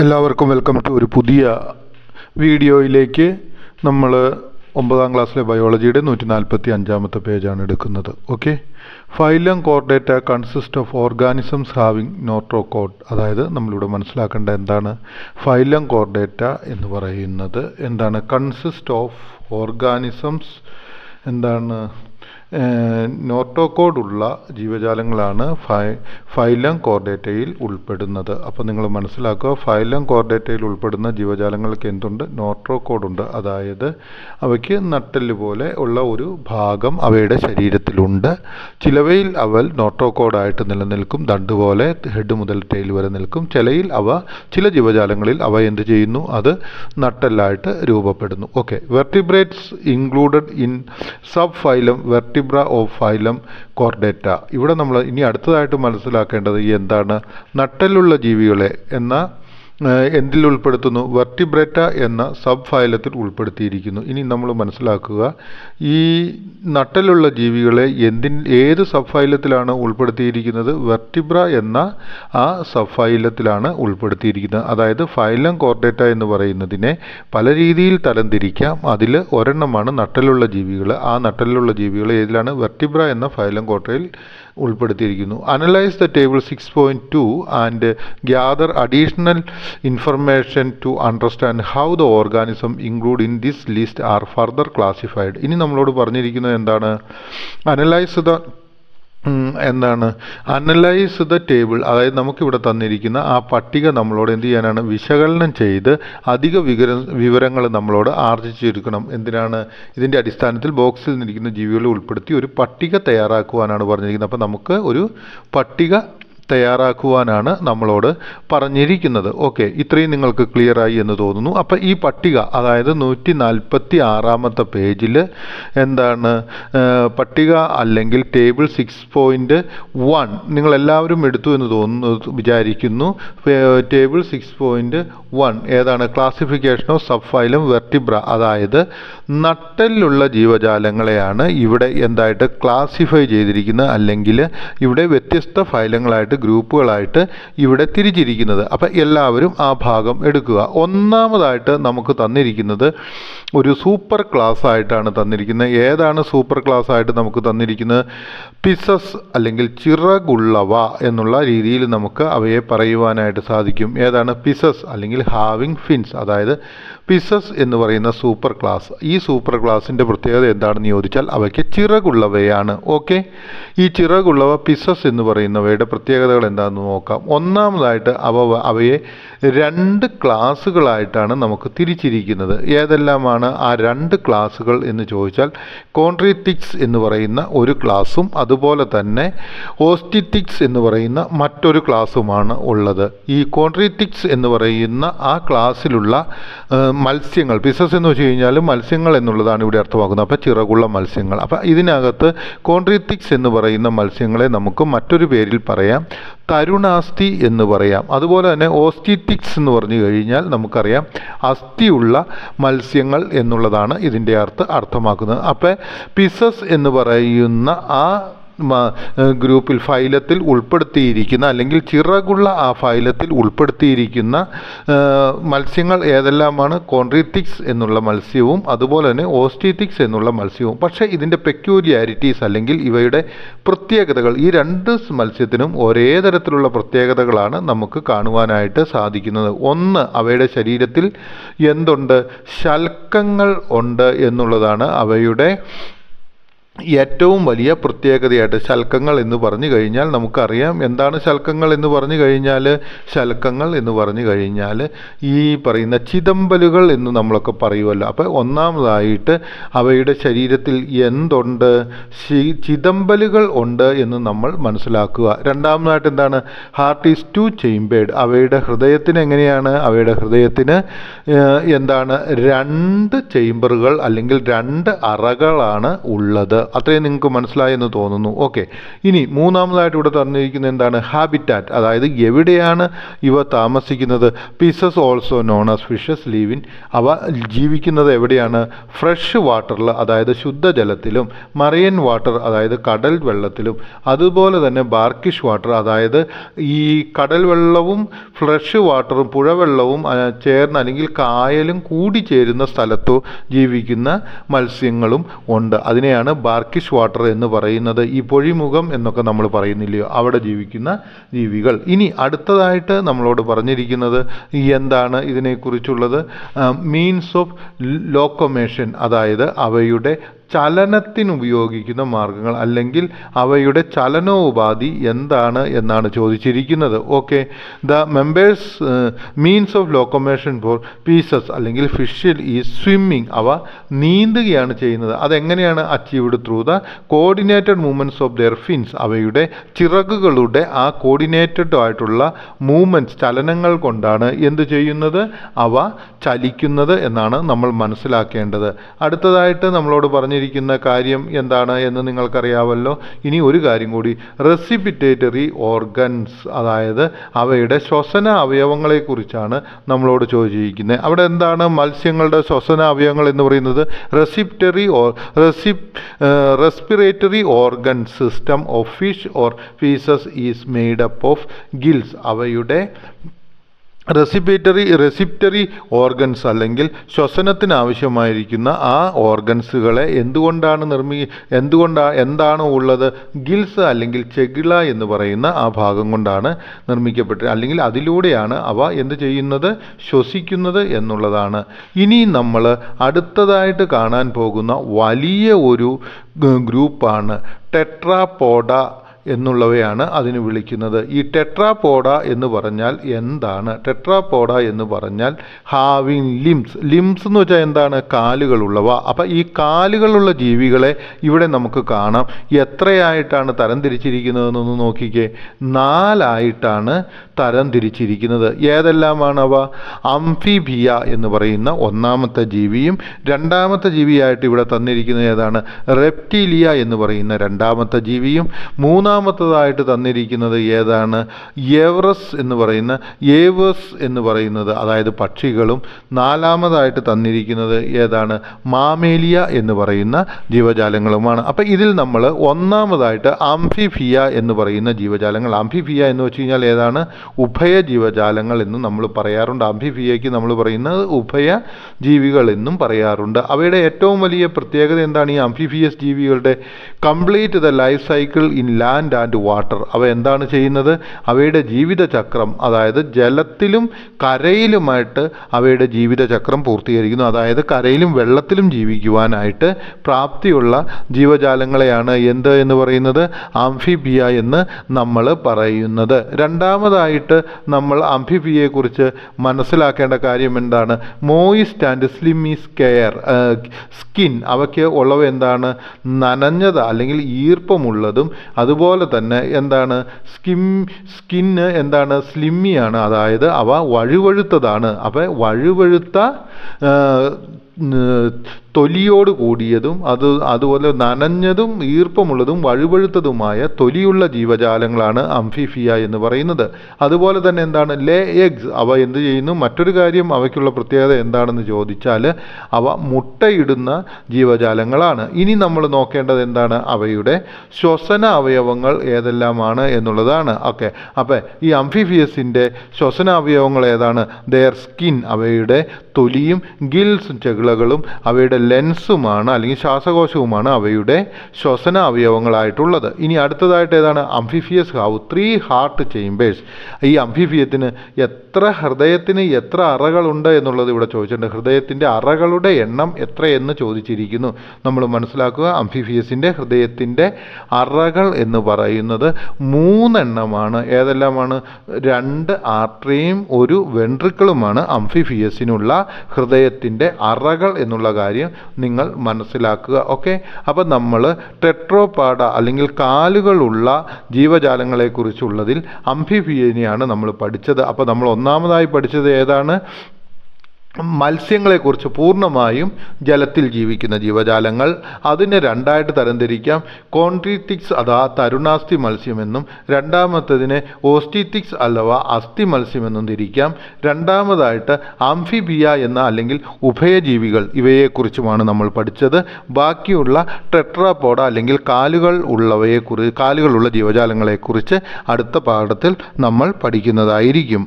എല്ലാവർക്കും welcome to ഒരു പുതിയ വീഡിയോയിലേക്ക്. നമ്മൾ 9ാം ക്ലാസ്സിലെ ബയോളജിയുടെ 145-ാമത്തെ പേജാണ് എടുക്കുന്നത്. Okay, phylum chordata consist of organisms having notochord. അതായത് നമ്മളിവിടെ മനസ്സിലാക്കേണ്ട എന്താണ് ഫൈലം കോർഡേറ്റ എന്ന് പറയുന്നത്, എന്താണ് കൺസിസ്റ്റ് ഓഫ് ഓർഗാനിസംസ്, എന്താണ് നോട്ടോകോഡുള്ള ജീവജാലങ്ങളാണ് ഫൈലം കോർഡേറ്റയിൽ ഉൾപ്പെടുന്നത്. അപ്പോൾ നിങ്ങൾ മനസ്സിലാക്കുക, ഫൈലം കോർഡേറ്റയിൽ ഉൾപ്പെടുന്ന ജീവജാലങ്ങൾക്ക് എന്തുണ്ട്? നോട്രോകോഡുണ്ട്. അതായത് അവയ്ക്ക് നട്ടെല്ല് പോലെ ഉള്ള ഒരു ഭാഗം അവയുടെ ശരീരത്തിലുണ്ട്. ചിലവയിൽ അവ നോട്രോകോഡായിട്ട് നിലനിൽക്കും, ദണ്ട് പോലെ ഹെഡ് മുതൽ ടെയിൽ വരെ നിൽക്കും. ചില ജീവജാലങ്ങളിൽ അവ എന്ത് ചെയ്യുന്നു? അത് നട്ടെല്ലായിട്ട് രൂപപ്പെടുന്നു. Okay, vertebrates included in sub phylum vertebra of phylum Chordata. ഇവിടെ നമ്മൾ ഇനി അടുത്തതായിട്ട് മനസ്സിലാക്കേണ്ടത് എന്താണ്? നട്ടെല്ലുള്ള ജീവികളെ എന്തിൽ ഉൾപ്പെടുത്തുന്നു? വെർട്ടിബ്രേറ്റ എന്ന സബ് ഫൈലത്തിൽ ഉൾപ്പെടുത്തിയിരിക്കുന്നു. ഇനി നമ്മൾ മനസ്സിലാക്കുക, ഈ നട്ടെല്ലുള്ള ജീവികളെ ഏത് സബ് ഫൈലത്തിലാണ് ഉൾപ്പെടുത്തിയിരിക്കുന്നത്? വെർട്ടിബ്ര എന്ന ആ സബ് ഫൈലത്തിലാണ് ഉൾപ്പെടുത്തിയിരിക്കുന്നത്. അതായത് ഫൈലം കോർഡേറ്റ എന്ന് പറയുന്നതിനെ പല രീതിയിൽ തരംതിരിക്കാം. അതിൽ ഒരെണ്ണമാണ് നട്ടെല്ലുള്ള ജീവികൾ. ആ നട്ടെല്ലുള്ള ജീവികൾ ഏതിലാണ്? വെർട്ടിബ്ര എന്ന ഫൈലം കോർഡേറ്റയിൽ ഉൾപ്പെടുത്തിയിരിക്കുന്നു. Analyse the table 6.2 and gather additional information to understand how the organism included in this list are further classified. ഇനി നമ്മളോട് പറഞ്ഞിരിക്കുന്നത് എന്താണ്? Analyse the table. അതായത് നമുക്കിവിടെ തന്നിരിക്കുന്ന ആ പട്ടിക നമ്മളോട് എന്ത് ചെയ്യാനാണ്? വിശകലനം ചെയ്ത് അധിക വിവരങ്ങൾ നമ്മളോട് ആർജിച്ചെടുക്കണം. എന്തിനാണ്? ഇതിൻ്റെ അടിസ്ഥാനത്തിൽ ബോക്സിൽ നിന്നിരിക്കുന്ന ജീവികളെ ഉൾപ്പെടുത്തി ഒരു പട്ടിക തയ്യാറാക്കുവാനാണ് പറഞ്ഞിരിക്കുന്നത്. അപ്പോൾ നമുക്ക് ഒരു പട്ടിക തയ്യാറാക്കുവാനാണ് നമ്മളോട് പറഞ്ഞിരിക്കുന്നത്. ഓക്കെ, ഇത്രയും നിങ്ങൾക്ക് ക്ലിയറായി എന്ന് തോന്നുന്നു. അപ്പം ഈ പട്ടിക, അതായത് 146-ാമത്തെ പേജിൽ എന്താണ് പട്ടിക അല്ലെങ്കിൽ ടേബിൾ 6.1 നിങ്ങളെല്ലാവരും എടുത്തു എന്ന് വിചാരിക്കുന്നു. ടേബിൾ 6.1 ഏതാണ്? Classification of sub phylum vertebra. അതായത് നട്ടെല്ലുള്ള ജീവജാലങ്ങളെയാണ് ഇവിടെ എന്തായിട്ട് ക്ലാസിഫൈ ചെയ്തിരിക്കുന്നത്, അല്ലെങ്കിൽ ഇവിടെ വ്യത്യസ്ത ഫൈലങ്ങളായിട്ട് ഗ്രൂപ്പുകളായിട്ട് ഇവിടെ തിരിച്ചിരിക്കുന്നത്. അപ്പം എല്ലാവരും ആ ഭാഗം എടുക്കുക. ഒന്നാമതായിട്ട് നമുക്ക് തന്നിരിക്കുന്നത് ഒരു സൂപ്പർ ക്ലാസ് ആയിട്ടാണ് തന്നിരിക്കുന്നത്. ഏതാണ് സൂപ്പർ ക്ലാസ് ആയിട്ട് നമുക്ക് തന്നിരിക്കുന്നത്? പിസസ് അല്ലെങ്കിൽ ചിറകുള്ളവ എന്നുള്ള രീതിയിൽ നമുക്ക് അവയെ പറയുവാനായിട്ട് സാധിക്കും. ഏതാണ്? പിസസ് അല്ലെങ്കിൽ ഹാവിങ് ഫിൻസ്. അതായത് പിസസ് എന്ന് പറയുന്ന സൂപ്പർ ക്ലാസ്. ഈ സൂപ്പർ ക്ലാസിൻ്റെ പ്രത്യേകത എന്താണെന്ന് ചോദിച്ചാൽ അവയ്ക്ക് ചിറകുള്ളവയാണ്. ഓക്കെ, ഈ ചിറകുള്ളവ പിസസ് എന്ന് പറയുന്നവയുടെ പ്രത്യേകതകൾ എന്താണെന്ന് നോക്കാം. ഒന്നാമതായിട്ട് അവയെ 2 ക്ലാസ്സുകളായിട്ടാണ് നമുക്ക് തിരിച്ചിരിക്കുന്നത്. ഏതെല്ലാമാണ് ആ 2 ക്ലാസ്സുകൾ എന്ന് ചോദിച്ചാൽ, കോൺട്രിറ്റിക്സ് എന്ന് പറയുന്ന ഒരു ക്ലാസ്സും അതുപോലെ തന്നെ ഓസ്റ്റിറ്റിക്സ് എന്ന് പറയുന്ന മറ്റൊരു ക്ലാസ്സുമാണ് ഉള്ളത്. ഈ കോൺട്രിറ്റിക്സ് എന്ന് പറയുന്ന ആ ക്ലാസ്സിലുള്ള മത്സ്യങ്ങൾ, പിസസ് എന്ന് വെച്ച് കഴിഞ്ഞാൽ മത്സ്യങ്ങൾ എന്നുള്ളതാണ് ഇവിടെ അർത്ഥമാക്കുന്നത്. അപ്പോൾ ചിറകുള്ള മത്സ്യങ്ങൾ. അപ്പോൾ ഇതിനകത്ത് കോൺട്രിറ്റിക്സ് എന്ന് പറയുന്ന മത്സ്യങ്ങളെ നമുക്ക് മറ്റൊരു പേരിൽ പറയാം, തരുണാസ്ഥി എന്ന് പറയാം. അതുപോലെ തന്നെ ഓസ്റ്റിറ്റിക്സ് എന്ന് പറഞ്ഞു കഴിഞ്ഞാൽ നമുക്കറിയാം അസ്ഥിയുള്ള മത്സ്യങ്ങൾ എന്നുള്ളതാണ് ഇതിൻ്റെ അർത്ഥമാക്കുന്നത്. അപ്പോൾ പിസസ് എന്ന് പറയുന്ന ആ ഗ്രൂപ്പിൽ ഫൈലത്തിൽ ഉൾപ്പെടുത്തിയിരിക്കുന്ന അല്ലെങ്കിൽ ചിറകുള്ള ആ ഫൈലത്തിൽ ഉൾപ്പെടുത്തിയിരിക്കുന്ന മത്സ്യങ്ങൾ ഏതെല്ലാമാണ്? കോൺട്രിറ്റിക്സ് എന്നുള്ള മത്സ്യവും അതുപോലെ തന്നെ ഓസ്റ്റിറ്റിക്സ് എന്നുള്ള മത്സ്യവും. പക്ഷേ ഇതിൻ്റെ പെക്യൂലിയാരിറ്റീസ് അല്ലെങ്കിൽ ഇവയുടെ പ്രത്യേകതകൾ, ഈ 2 മത്സ്യത്തിനും ഒരേ തരത്തിലുള്ള പ്രത്യേകതകളാണ് നമുക്ക് കാണുവാനായിട്ട് സാധിക്കുന്നത്. ഒന്ന്, അവയുടെ ശരീരത്തിൽ എന്തുണ്ട്? ശൽക്കങ്ങൾ ഉണ്ട് എന്നുള്ളതാണ് അവയുടെ ഏറ്റവും വലിയ പ്രത്യേകതയായിട്ട്. ശൽക്കങ്ങൾ എന്ന് പറഞ്ഞു കഴിഞ്ഞാൽ നമുക്കറിയാം എന്താണ് ശൽക്കങ്ങൾ എന്ന് പറഞ്ഞു കഴിഞ്ഞാൽ. ശൽക്കങ്ങൾ എന്ന് പറഞ്ഞു കഴിഞ്ഞാൽ ഈ പറയുന്ന ചിതമ്പലുകൾ എന്ന് നമ്മളൊക്കെ പറയുമല്ലോ. അപ്പോൾ ഒന്നാമതായിട്ട് അവയുടെ ശരീരത്തിൽ എന്തുണ്ട്? ചിതമ്പലുകൾ ഉണ്ട് എന്ന് നമ്മൾ മനസ്സിലാക്കുക. രണ്ടാമതായിട്ട് എന്താണ്? Heart is 2 chambered. അവയുടെ ഹൃദയത്തിന് എങ്ങനെയാണ്? അവയുടെ ഹൃദയത്തിന് എന്താണ്? 2 ചേംബറുകൾ അല്ലെങ്കിൽ 2 അറകളാണ് ഉള്ളത്. അത്രയും നിങ്ങൾക്ക് മനസ്സിലായെന്ന് തോന്നുന്നു. ഓക്കെ, ഇനി മൂന്നാമതായിട്ട് ഇവിടെ തന്നിരിക്കുന്നത് എന്താണ്? ഹാബിറ്റാറ്റ്, അതായത് എവിടെയാണ് ഇവ താമസിക്കുന്നത്. Pieces also known as fishes leave in, അവ ജീവിക്കുന്നത് എവിടെയാണ്? ഫ്രഷ് വാട്ടറിൽ, അതായത് ശുദ്ധജലത്തിലും, മറൈൻ വാട്ടർ, അതായത് കടൽ വെള്ളത്തിലും, അതുപോലെ തന്നെ ബാർക്കിഷ് വാട്ടർ, അതായത് ഈ കടൽ വെള്ളവും ഫ്രഷ് വാട്ടറും പുഴവെള്ളവും ചേർന്ന് അല്ലെങ്കിൽ കായലും കൂടി ചേരുന്ന സ്ഥലത്തോ ജീവിക്കുന്ന മത്സ്യങ്ങളും ഉണ്ട്. അതിനെയാണ് ബാർക്കിഷ് വാട്ടർ എന്ന് പറയുന്നത്. ഈ പൊഴിമുഖം എന്നൊക്കെ നമ്മൾ പറയുന്നില്ലയോ, അവിടെ ജീവിക്കുന്ന ജീവികൾ. ഇനി അടുത്തതായിട്ട് നമ്മളോട് പറഞ്ഞിരിക്കുന്നത് എന്താണ് ഇതിനെക്കുറിച്ചുള്ളത്? മീൻസ് ഓഫ് ലോക്കോമേഷൻ, അതായത് അവയുടെ ചലനത്തിനുപയോഗിക്കുന്ന മാർഗങ്ങൾ അല്ലെങ്കിൽ അവയുടെ ചലനോപാധി എന്താണ് എന്നാണ് ചോദിച്ചിരിക്കുന്നത്. Okay, the members means of locomotion for pieces അല്ലെങ്കിൽ ഫിഷിൽ ഈ സ്വിമ്മിങ്, അവ നീന്തുകയാണ് ചെയ്യുന്നത്. അതെങ്ങനെയാണ്? Achieved through the coordinated movements of their fins, അവയുടെ ചിറകുകളുടെ ആ കോർഡിനേറ്റഡ് ആയിട്ടുള്ള മൂവ്മെൻറ്റ്സ്, ചലനങ്ങൾ കൊണ്ടാണ് എന്ത് ചെയ്യുന്നത്? അവ ചലിക്കുന്നത് എന്നാണ് നമ്മൾ മനസ്സിലാക്കേണ്ടത്. അടുത്തതായിട്ട് നമ്മളോട് പറഞ്ഞിരിക്കുന്ന കാര്യം എന്താണ് എന്ന് നിങ്ങൾക്കറിയാമല്ലോ. ഇനി ഒരു കാര്യം കൂടി, റെസിപിറ്റേറ്ററി ഓർഗൻസ്, അതായത് അവയുടെ ശ്വസന അവയവങ്ങളെക്കുറിച്ചാണ് നമ്മളോട് ചോദിച്ചിരിക്കുന്നത്. അവിടെ എന്താണ് മത്സ്യങ്ങളുടെ ശ്വസന അവയവങ്ങൾ എന്ന് പറയുന്നത്? Respiratory organ system of fish or pieces is made up of gills. അവയുടെ റെസിപ്റ്ററി ഓർഗൻസ് അല്ലെങ്കിൽ ശ്വസനത്തിനാവശ്യമായിരിക്കുന്ന ആ ഓർഗൻസുകളെ എന്താണ് ഉള്ളത്? ഗിൽസ് അല്ലെങ്കിൽ ചെകിള എന്ന് പറയുന്ന ആ ഭാഗം കൊണ്ടാണ് നിർമ്മിക്കപ്പെട്ടത്, അല്ലെങ്കിൽ അതിലൂടെയാണ് അവ എന്ത് ചെയ്യുന്നത്? ശ്വസിക്കുന്നത് എന്നുള്ളതാണ്. ഇനി നമ്മൾ അടുത്തതായിട്ട് കാണാൻ പോകുന്ന വലിയ ഒരു ഗ്രൂപ്പാണ് ടെട്രാപോഡ എന്നുള്ളവയാണ് അതിന് വിളിക്കുന്നത്. ഈ ടെട്രാപോഡ എന്ന് പറഞ്ഞാൽ എന്താണ്? ടെട്രാപോഡ എന്ന് പറഞ്ഞാൽ ഹാവിങ് ലിംസ് എന്ന് വെച്ചാൽ എന്താണ്? കാലുകളുള്ളവ. അപ്പം ഈ കാലുകളുള്ള ജീവികളെ ഇവിടെ നമുക്ക് കാണാം. എത്രയായിട്ടാണ് തരംതിരിച്ചിരിക്കുന്നതെന്നൊന്ന് നോക്കിക്കേ. 4 ആയിട്ടാണ് തരംതിരിച്ചിരിക്കുന്നത്. ഏതെല്ലാമാണ് അവ? അംഫിബിയ എന്ന് പറയുന്ന ഒന്നാമത്തെ ജീവിയും, രണ്ടാമത്തെ ജീവിയായിട്ട് ഇവിടെ തന്നിരിക്കുന്നത് ഏതാണ്? റെപ്റ്റീലിയ എന്ന് പറയുന്ന രണ്ടാമത്തെ ജീവിയും, മൂന്നാമത്തതായിട്ട് തന്നിരിക്കുന്നത് ഏതാണ്? ഏവറസ് എന്ന് പറയുന്നത് അതായത് പക്ഷികളും, നാലാമതായിട്ട് തന്നിരിക്കുന്നത് ഏതാണ്? മാമേലിയ എന്ന് പറയുന്ന ജീവജാലങ്ങളുമാണ്. അപ്പം ഇതിൽ നമ്മൾ ഒന്നാമതായിട്ട് അംഫിബിയ എന്ന് പറയുന്ന ജീവജാലങ്ങൾ, അംഫിബിയ എന്ന് വെച്ച് കഴിഞ്ഞാൽ ഏതാണ്? ഉഭയ ജീവജാലങ്ങൾ എന്ന് നമ്മൾ പറയാറുണ്ട്. അംഫിബിയയ്ക്ക് നമ്മൾ പറയുന്നത് ഉഭയ ജീവികൾ എന്നും പറയാറുണ്ട്. അവയുടെ ഏറ്റവും വലിയ പ്രത്യേകത എന്താണ്? ഈ അംഫിബിയസ് ജീവികളുടെ complete the life cycle in land and water. അവ എന്താണ് ചെയ്യുന്നത്? അവയുടെ ജീവിതചക്രം, അതായത് ജലത്തിലും കരയിലുമായിട്ട് അവയുടെ ജീവിതചക്രം പൂർത്തീകരിക്കുന്നു. അതായത് കരയിലും വെള്ളത്തിലും ജീവിക്കുവാനായിട്ട് പ്രാപ്തിയുള്ള ജീവജാലങ്ങളെയാണ് എന്ത് എന്ന് പറയുന്നത്? ആംഫിബിയ എന്ന് നമ്മൾ പറയുന്നത്. രണ്ടാമതായിട്ട് നമ്മൾ ആംഫിബിയയെക്കുറിച്ച് മനസ്സിലാക്കേണ്ട കാര്യം എന്താണ്? Moist and slimy skin. അവയ്ക്ക് ഉള്ളവ എന്താണ്? നനഞ്ഞത് അല്ലെങ്കിൽ ഈർപ്പമുള്ളതും, അതുപോലെ തന്നെ എന്താണ്? സ്കിന്ന് എന്താണ്? സ്ലിമ്മിയാണ്, അതായത് അവ വഴുവഴുത്തതാണ്. അപ്പോൾ വഴുവഴുത്ത തൊലിയോട് കൂടിയതും അതുപോലെ നനഞ്ഞതും ഈർപ്പമുള്ളതും വഴുവഴുത്തതുമായ തൊലിയുള്ള ജീവജാലങ്ങളാണ് അംഫിബിയ എന്ന് പറയുന്നത്. അതുപോലെ തന്നെ എന്താണ്? ലേ എഗ്സ്. അവ എന്ത് ചെയ്യുന്നു? മറ്റൊരു കാര്യം അവയ്ക്കുള്ള പ്രത്യേകത എന്താണെന്ന് ചോദിച്ചാൽ അവ മുട്ടയിടുന്ന ജീവജാലങ്ങളാണ്. ഇനി നമ്മൾ നോക്കേണ്ടത് എന്താണ്? അവയുടെ ശ്വസന അവയവങ്ങൾ ഏതെല്ലാമാണ് എന്നുള്ളതാണ്. ഓക്കെ, അപ്പോൾ ഈ അംഫിബിയസിൻ്റെ ശ്വസന അവയവങ്ങൾ ഏതാണ്? ദെയർ സ്കിൻ, അവയുടെ തൊലിയും, ഗിൽസും ചെകിളകളും, അവയുടെ ലെൻസുമാണ് അല്ലെങ്കിൽ ശ്വാസകോശവുമാണ് അവയുടെ ശ്വസന അവയവങ്ങളായിട്ടുള്ളത്. ഇനി അടുത്തതായിട്ട് ഏതാണ്? അംഫിബിയസ് ഹാവ് 3 ഹാർട്ട് ചേമ്പേഴ്സ്. ഈ അംഫിബിയത്തിന് ഹൃദയത്തിന് എത്ര അറകളുണ്ട് എന്നുള്ളത് ഇവിടെ ചോദിച്ചിട്ടുണ്ട്. ഹൃദയത്തിൻ്റെ അറകളുടെ എണ്ണം എത്രയെന്ന് ചോദിച്ചിരിക്കുന്നു. നമ്മൾ മനസ്സിലാക്കുക, അംഫിബിയസിൻ്റെ ഹൃദയത്തിൻ്റെ അറകൾ എന്ന് പറയുന്നത് 3 എണ്ണമാണ്. ഏതെല്ലാമാണ്? 2 ആർട്ടറിയും 1 വെൻട്രിക്കിളുമാണ് അംഫിബിയസിനുള്ള ഹൃദയത്തിൻ്റെ അറകൾ എന്നുള്ള കാര്യം നിങ്ങൾ മനസ്സിലാക്കുക. ഓക്കെ, അപ്പം നമ്മൾ ടെട്രോപാഡ അല്ലെങ്കിൽ കാലുകളുള്ള ജീവജാലങ്ങളെക്കുറിച്ചുള്ളതിൽ അംഫിബിയനെയാണ് നമ്മൾ പഠിച്ചത്. അപ്പോൾ നമ്മൾ ഒന്നാമതായി പഠിച്ചത് ഏതാണ്? മത്സ്യങ്ങളെക്കുറിച്ച് പൂർണ്ണമായും ജലത്തിൽ ജീവിക്കുന്ന ജീവജാലങ്ങൾ. അതിനെ രണ്ടായിട്ട് തരംതിരിക്കാം. കോൺട്രീറ്റിക്സ് അഥവാ തരുണാസ്ഥി മത്സ്യമെന്നും രണ്ടാമത്തതിനെ ഓസ്റ്റിറ്റിക്സ് അഥവാ അസ്ഥി മത്സ്യമെന്നും തിരിക്കാം. രണ്ടാമതായിട്ട് ആംഫിബിയ എന്ന അല്ലെങ്കിൽ ഉഭയജീവികൾ ഇവയെക്കുറിച്ചുമാണ് നമ്മൾ പഠിച്ചത്. ബാക്കിയുള്ള ടെട്രാപോഡ അല്ലെങ്കിൽ കാലുകളുള്ള ജീവജാലങ്ങളെക്കുറിച്ച് അടുത്ത പാഠത്തിൽ നമ്മൾ പഠിക്കുന്നതായിരിക്കും.